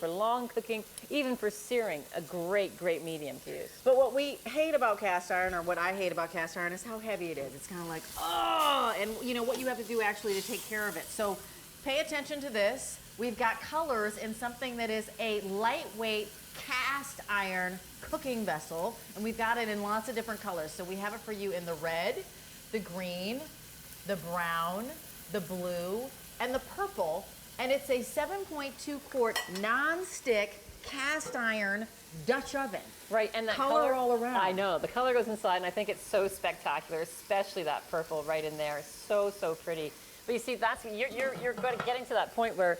for long cooking, even for searing, a great, great medium to use. But what we hate about cast iron, or what I hate about cast iron, is how heavy it is. It's kind of like, oh, and you know what you have to do actually to take care of it. So pay attention to this. We've got colors in something that is a lightweight cast iron cooking vessel, and we've got it in lots of different colors. So we have it for you in the red, the green, the brown, the blue, and the purple, and it's a 7.2 quart non-stick cast iron Dutch oven. Right, and that color all around. I know, the color goes inside, and I think it's so spectacular, especially that purple right in there. So, so pretty. But you see, that's you're getting to that point where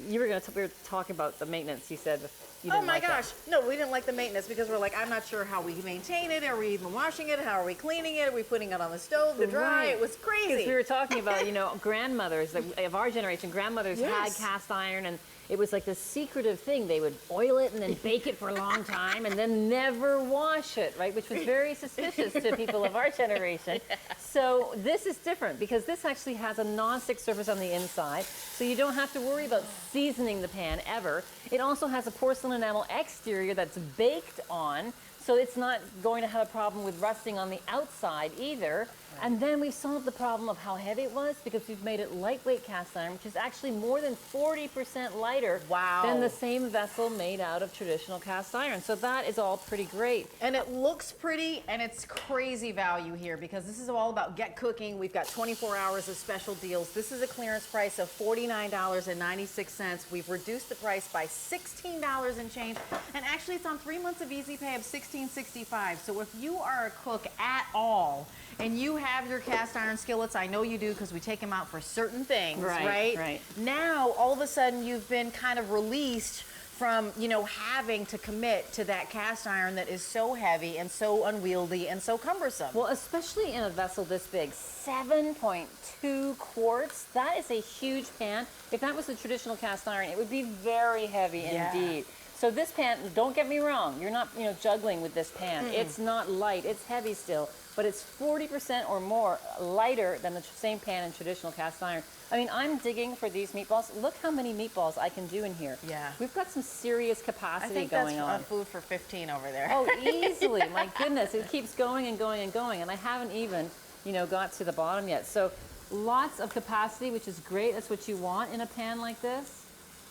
we were talking about the maintenance. You said you didn't like gosh, that. no, we didn't like the maintenance because we're like, I'm not sure how we maintain it. Are we even washing it? How are we cleaning it? Are we putting it on the stove to dry? Right. It was crazy. Because we were talking about, you know, grandmothers of our generation. Grandmothers had cast iron, and it was like this secretive thing. They would oil it and then bake it for a long time, and then never wash it, right? Which was very suspicious to people of our generation. So this is different because this actually has a non-stick surface on the inside, so you don't have to worry about seasoning the pan ever. It also has a porcelain enamel exterior that's baked on, so it's not going to have a problem with rusting on the outside either. Right. And then we've solved the problem of how heavy it was because we've made it lightweight cast iron, which is actually more than 40% lighter than the same vessel made out of traditional cast iron. So that is all pretty great. And it looks pretty, and it's crazy value here because this is all about get cooking. We've got 24 hours of special deals. This is a clearance price of $49.96. We've reduced the price by $16 and change. And actually, it's on 3 months of easy pay of $16.65. So if you are a cook at all and you have your cast iron skillets, I know you do because we take them out for certain things, right? Right. Now, all of a sudden, you've been kind of released from, you know, having to commit to that cast iron that is so heavy and so unwieldy and so cumbersome. Well, especially in a vessel this big, 7.2 quarts, that is a huge pan. If that was a traditional cast iron, it would be very heavy indeed. So this pan, don't get me wrong, you're not, you know, juggling with this pan. It's not light, it's heavy still, but it's 40% or more lighter than the same pan in traditional cast iron. I mean, I'm digging for these meatballs. Look how many meatballs I can do in here. Yeah. We've got some serious capacity going on. I think that's food for 15 over there. Oh, easily, my goodness. It keeps going and going and going, and I haven't even, you know, got to the bottom yet. So lots of capacity, which is great. That's what you want in a pan like this.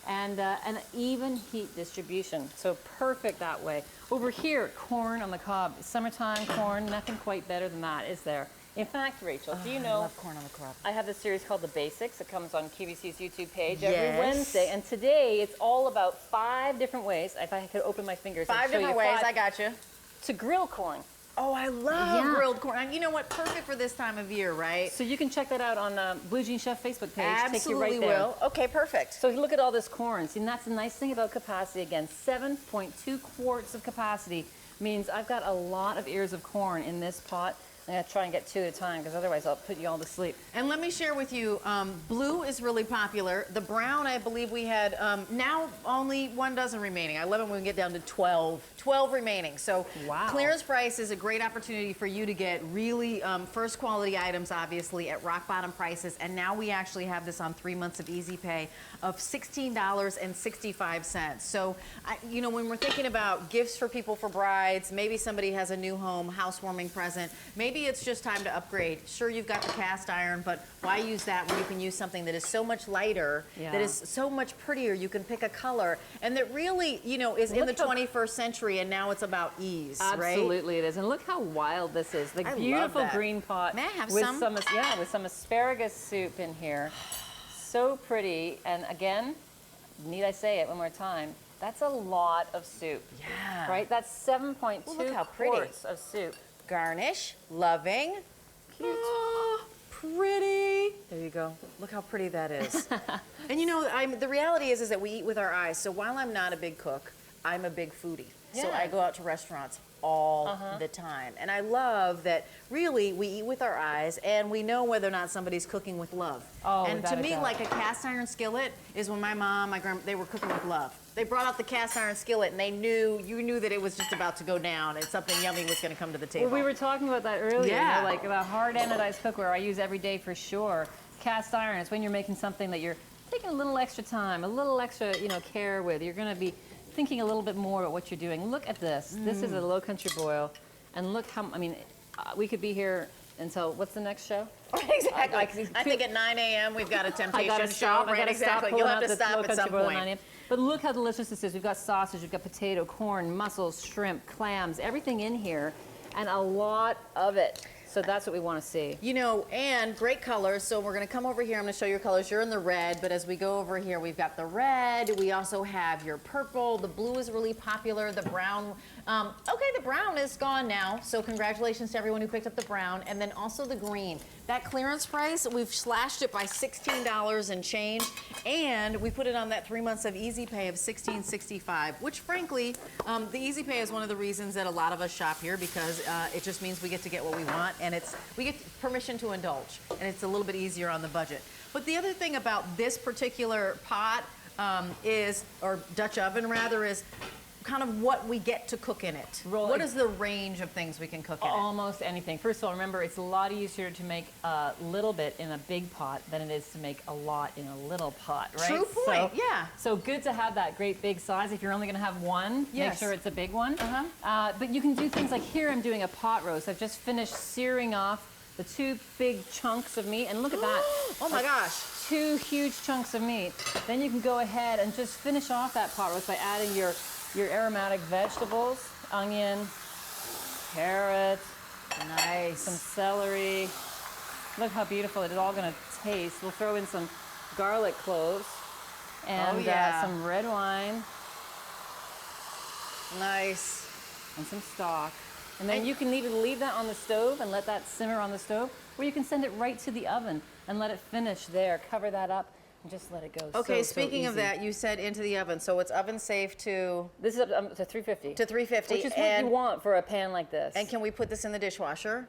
And an even heat distribution, so perfect that way. Over here, corn on the cob. Summertime corn, nothing quite better than that, is there? In fact, Rachel, do you know, I love corn on the cob. I have this series called The Basics. It comes on QVC's YouTube page every Wednesday, and today it's all about 5 different ways. If I could open my fingers, 5 different ways, I got you. To grill corn. Oh, I love grilled corn. And you know what? Perfect for this time of year, right? So you can check that out on Blue Jean Chef Facebook page. Absolutely Take you right there. will. Okay, perfect. So look at all this corn. See, and that's the nice thing about capacity. Again, 7.2 quarts of capacity means I've got a lot of ears of corn in this pot. I'm going to try and get 2 at a time because otherwise I'll put you all to sleep. And let me share with you, blue is really popular. The brown, I believe we had, now only 1 dozen remaining. I love it when we get down to 12. 12 remaining. So clearance price is a great opportunity for you to get really first quality items, obviously, at rock bottom prices. And now we actually have this on 3 months of easy pay of $16.65. So, you know, when we're thinking about gifts for people for brides, maybe somebody has a new home, housewarming present, maybe it's just time to upgrade. Sure, you've got the cast iron, but why use that when you can use something that is so much lighter, that is so much prettier? You can pick a color, and that really, you know, is in the 21st century, and now it's about ease, right? Absolutely it is. And look how wild this is. The beautiful green pot. May I have with some? With some asparagus soup in here. So pretty. And again, need I say it one more time, that's a lot of soup. Yeah. Right? That's 7.2 quarts of soup. Garnish, loving, cute. Oh, pretty. There you go. Look how pretty that is. And you know, the reality is that we eat with our eyes. So while I'm not a big cook, I'm a big foodie. So I go out to restaurants all the time. And I love that really we eat with our eyes and we know whether or not somebody's cooking with love. Oh, and to me, like a cast iron skillet is when my mom, my grandma, they were cooking with love. They brought out the cast iron skillet and they knew, you knew that it was just about to go down and something yummy was going to come to the table. Well, we were talking about that earlier. Yeah. You know, like the hard anodized cookware I use every day for sure. Cast iron is when you're making something that you're taking a little extra time, a little extra, care with. You're going to be thinking a little bit more about what you're doing. Look at this. This is a low country boil, and look how, we could be here until, what's the next show? Exactly. I think at 9 a.m. we've got a temptation show. Right, exactly. You'll have to stop at some point. But look how delicious this is. We've got sausage, we've got potato, corn, mussels, shrimp, clams, everything in here, and a lot of it. So that's what we want to see. And great colors. So we're going to come over here. I'm going to show you your colors. You're in the red, but as we go over here, we've got the red. We also have your purple. The blue is really popular. The brown. Okay, the brown is gone now. So congratulations to everyone who picked up the brown. And then also the green. That clearance price, we've slashed it by $16 and change. And we put it on that 3 months of easy pay of $16.65, which frankly, the easy pay is one of the reasons that a lot of us shop here, because it just means we get to get what we want. And we get permission to indulge, and it's a little bit easier on the budget. But the other thing about this particular pot or Dutch oven rather, is kind of what we get to cook in it. What is the range of things we can cook in it? Almost anything. First of all, remember, it's a lot easier to make a little bit in a big pot than it is to make a lot in a little pot, right? True point, yeah. So good to have that great big size. If you're only going to have one, make sure it's a big one. But you can do things like here I'm doing a pot roast. I've just finished searing off the 2 big chunks of meat, and look at that. Oh my gosh. 2 huge chunks of meat. Then you can go ahead and just finish off that pot roast by adding your aromatic vegetables, onion, carrot, some celery. Look how beautiful it is all going to taste. We'll throw in some garlic cloves and some red wine. Nice. And some stock. And then you can either leave that on the stove and let that simmer on the stove, or you can send it right to the oven and let it finish there. Cover that up and just let it go. Okay, speaking of that, you said into the oven, so it's oven safe to? This is up to 350. To 350. Which is what you want for a pan like this. And can we put this in the dishwasher?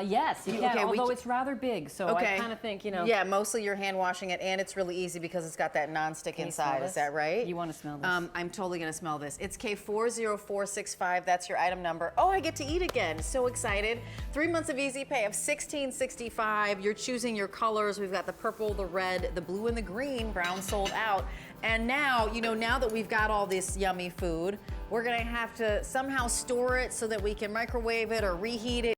Yes, you can, although it's rather big, so I kind of think, Yeah, mostly you're hand washing it, and it's really easy because it's got that nonstick inside. Is that right? You want to smell this? I'm totally going to smell this. It's K40465. That's your item number. Oh, I get to eat again. So excited. 3 months of easy pay of $16.65. You're choosing your colors. We've got the purple, the red, the blue, and the green. Brown sold out. And now, now that we've got all this yummy food, we're going to have to somehow store it so that we can microwave it or reheat it.